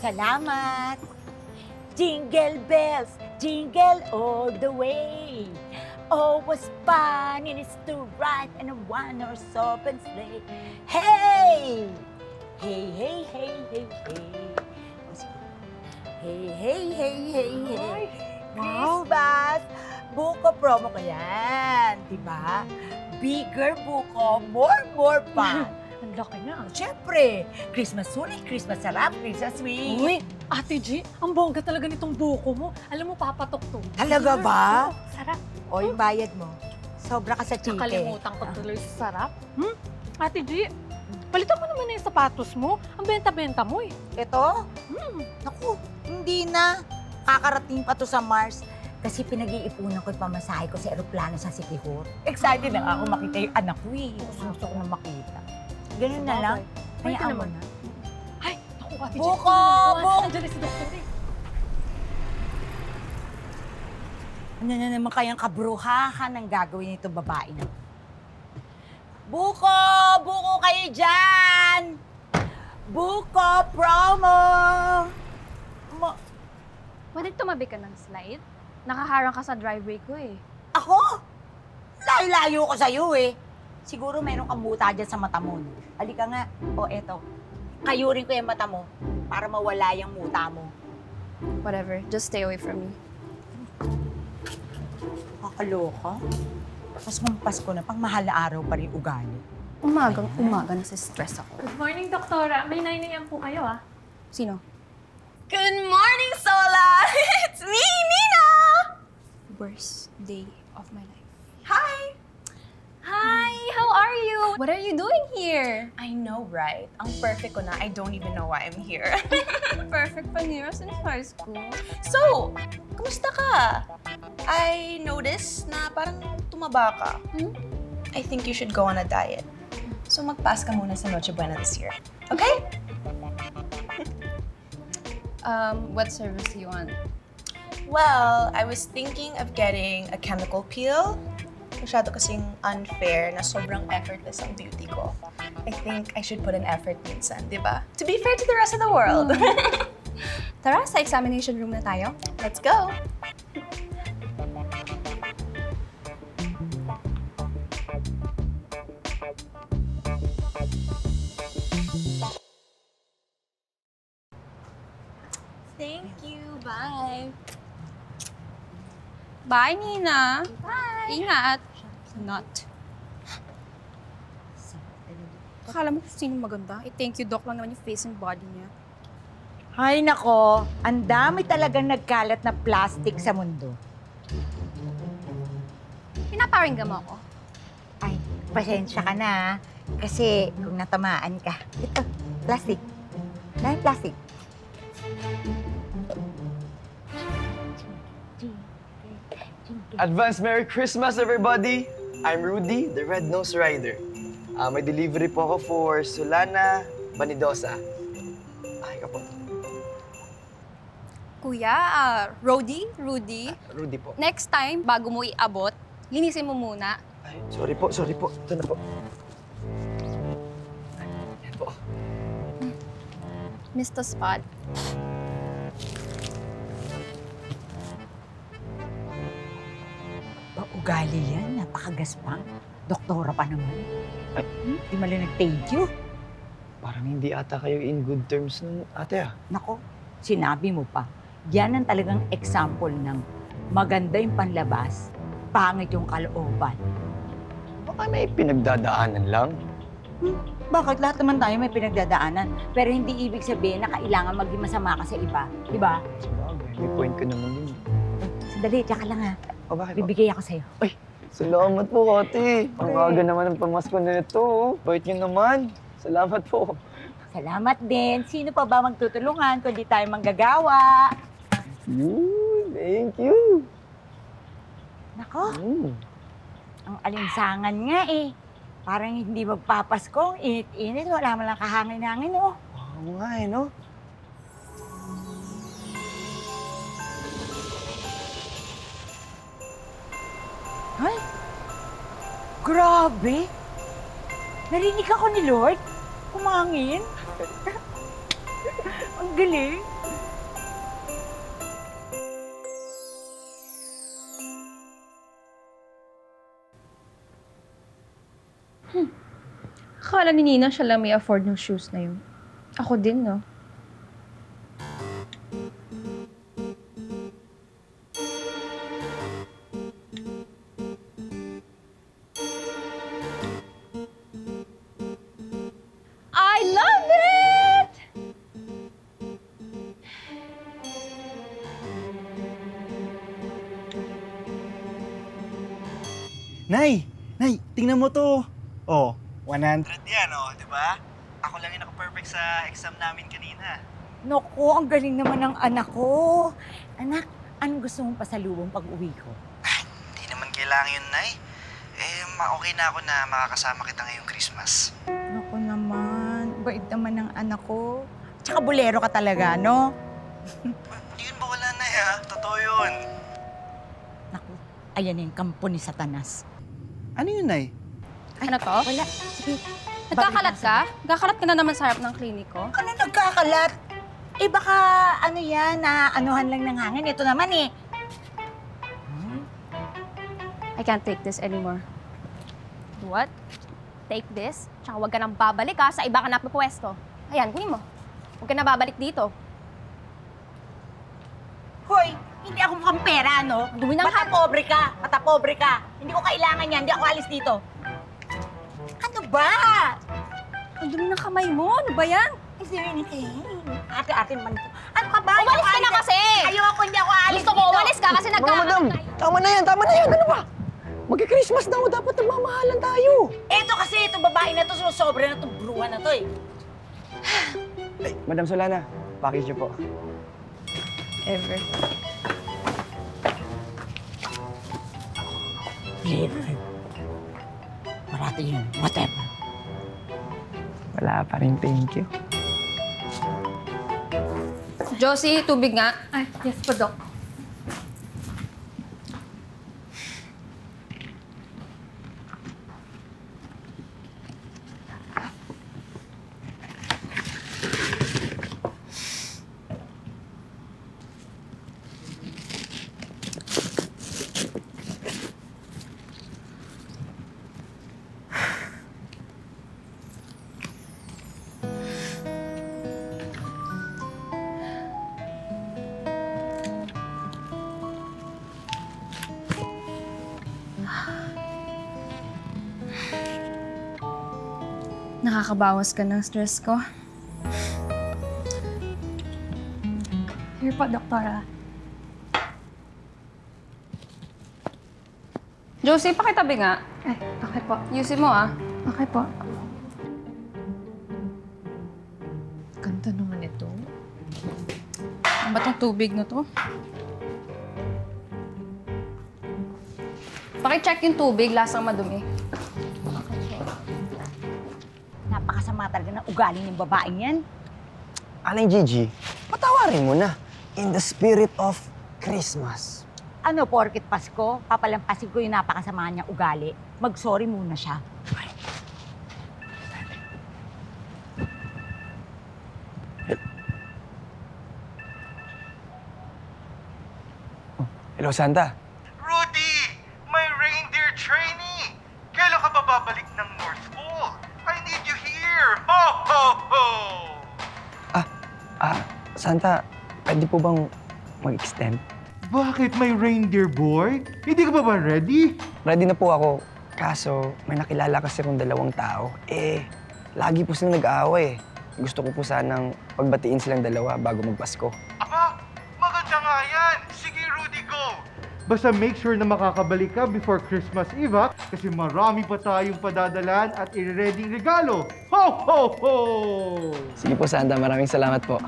Salamat. Jingle bells, jingle all the way. Oh, was fun it is to ride in a one-horse open sleigh. Hey! Hey, hey, hey, hey, hey. O, sige. Hey, hey, hey, hey, hey. Wow. Christmas! Buko promo ko yan, di ba? Bigger buko, more fun. Ang laki na. Siyempre, Christmas sulit, Christmas sarap, Christmas sweet. Uy, Ate G, ang bongga talaga nitong buko mo. Alam mo, papatok to. Talaga ba? Sarap. O, yung bayad mo. Sobra ka sa chike. Nakalimutan ko tuloy sa sarap. Ate G, palitan mo naman na yung sapatos mo. Ang benta-benta mo eh. Ito? Naku, hindi na. Kakarating pa to sa Mars. Kasi pinag-iipunan ko yung pamasahe ko sa eroplano sa City Hall. Excited na ako makita yung anak ko eh. Gusto ko na makita. Ganun na lang. Pwede Hayaan mo naman. na. Ay, naku, Ate G. Buko! Buko! Andiyan na si Doktor eh. Ano na naman kayang kabruhahan ang gagawin nito babae na? Buko! Buko kayo dyan! Buko promo! Pwede tumabi ka ng slide? Nakaharang ka sa driveway ko eh. Ako? Layo-layo ko sa'yo eh. Siguro meron kang buta dyan sa mata mo. Halika nga. O eto. Kayurin ko yung mata mo para mawala yung muta mo. Whatever, just stay away from me. Kakaloka. Tapos kung Pasko na, pang mahal na araw pa rin ugali. Umaga na sa stress ako. Good morning, Doktora. May 9 a.m. po kayo ah. Sino? Good morning, Sola! It's me, Nina! Worst day of my life. Hi! Hi, how are you? What are you doing here? I know, right? Ang perfect ko na, I don't even know why I'm here. Perfect panira since high school. So, kumusta ka? I noticed na parang tumaba ka. I think you should go on a diet. So, mag-pass ka muna sa Noche Buena this year. Okay? What service do you want? Well, I was thinking of getting a chemical peel. Masyado kasing unfair na sobrang effortless ang beauty ko. I think I should put an effort minsan, di ba? To be fair to the rest of the world. Tara, sa examination room na tayo. Let's go! Thank you. Bye. Bye, Nina. Bye. Ingat. Not. Akala mo kung sino maganda? Thank you, Doc, lang naman yung face and body niya. Ay nako, ang dami talagang nagkalat na plastic sa mundo. Pinaparinggan mo ako. Ay, pasensya ka na. Kasi kung natamaan ka, ito, plastic. Dahil plastic. Advance Merry Christmas, everybody! I'm Rudy, the Red-Nosed Rider. May delivery po ako for Solana Vanidosa. Ay ka po. Kuya, Rudy, Rudy po. next time, bago mo iabot, linisin mo muna. Ay, sorry po. Ito na po. Ayan po. Mr. Spot. Ugali yan, napakagaspang. Doktora pa naman. Di mali nag-thank you. Parang hindi ata kayo in good terms nun, ate ah. Nako, sinabi mo pa. Yan ang talagang example ng maganda yung panlabas, pangit yung kalooban. Baka may pinagdadaanan lang. Bakit? Lahat naman tayo may pinagdadaanan. Pero hindi ibig sabihin na kailangan maging masama ka sa iba. Di ba? Sabagay, may point ko naman yun. Sandali, tsaka lang ha. O bakit po? Bibigay ako sa'yo. Salamat po, ate. Ang aga naman ng pamasko na ito. Bait niyo naman. Salamat po. Salamat din. Sino pa ba magtutulungan kung di tayo manggagawa? Thank you. Nako, ang alinsangan nga eh. Parang hindi magpapasko. Init-init. Wala man lang kahangin-hangin, oh. Oo nga eh, no? Ay! Grabe! Narinig ako ni Lord. Kumangin. Ang galing. Akala ni Nina siya lang may afford ng shoes na yun. Ako din, no? I love it! Nay! Nay, tingnan mo to. Oh, 100 yan, oh, di ba? Ako lang yung naka-perfect sa exam namin kanina. Naku, ang galing naman ng anak ko. Anak, anong gusto mong pasalubong pag-uwi ko? Hindi naman kailangan yun, Nay. Okay na ako na makakasama kita ngayong Christmas. Naku naman, bait naman ng anak ko. Tsaka bolero ka talaga, no? Hindi yun ba wala, Nay, ha? Totoo yun. Naku, ayan yung kampo ni Satanas. Ano yun, Nay? Ano to? Wala, sige. Nagkakalat ka? Nagkakalat ka na naman sa harap ng kliniko? Ano nagkakalat? Eh baka ano yan, na anuhan lang ng hangin. Ito naman eh. I can't take this anymore. What? Take this? Tsaka huwag ka nang babalik ha, sa iba ka na pwesto. Ayan, kunin mo. Huwag ka na babalik dito. Hoy, hindi ako mukhang pera, no? Dumi ng Matapobre ka, matapobre ka. Hindi ko kailangan yan, hindi ako alis dito. Ano ba? Ang dumi ng kamay mo. Ano ba yan? Ate-ate naman ito. Ano ka ba? Umalis ka na kasi! Ayoko, hindi ako alis Gusto ko dito. umalis ka kasi Mga madam, tama na yan, tama na yan. Ano ba? Magka-Christmas na ako, dapat nagmamahalan tayo. Ito kasi, itong babae na to, sobra na itong bruha na to eh. Ay, Madam Solana, package niyo po. Ever. Flavor. Parati yun, whatever. Wala pa rin, thank you. Josie, tubig nga. Ay, yes po, Doc. Nakakabawas ka ng stress ko. Here po, Doktora. Josie, pakitabi nga. Ay, okay po. Yusin mo ah. Okay po. Ganda naman ito. Ano ba tong tubig na to? Pakicheck yung tubig, lasang madumi. Napakasama talaga ng ugali ng babaeng yan. Aling Gigi, patawarin mo na. In the spirit of Christmas. Ano, porkit Pasko, papalampasin ko yung napakasama niyang ugali. Mag-sorry muna siya. Hello, Santa. Rudy! My reindeer trainee! Kailan ka ba babalik ng North Pole? I need you here! Ho, ho, ho! Santa, pwede po bang mag-extend? Bakit may reindeer boy? Hindi ka ba ready? Ready na po ako. Kaso, may nakilala kasi akong dalawang tao. Lagi po silang nag-aaway. Gusto ko po sanang pagbatiin silang dalawa bago magpasko. Aba, maganda nga yan. Sige, Rudy, go! Basta make sure na makakabalik ka before Christmas Eve, ha? Kasi marami pa tayong padadalan at i-ready regalo. Ho, ho, ho! Sige po, Santa. Maraming salamat po.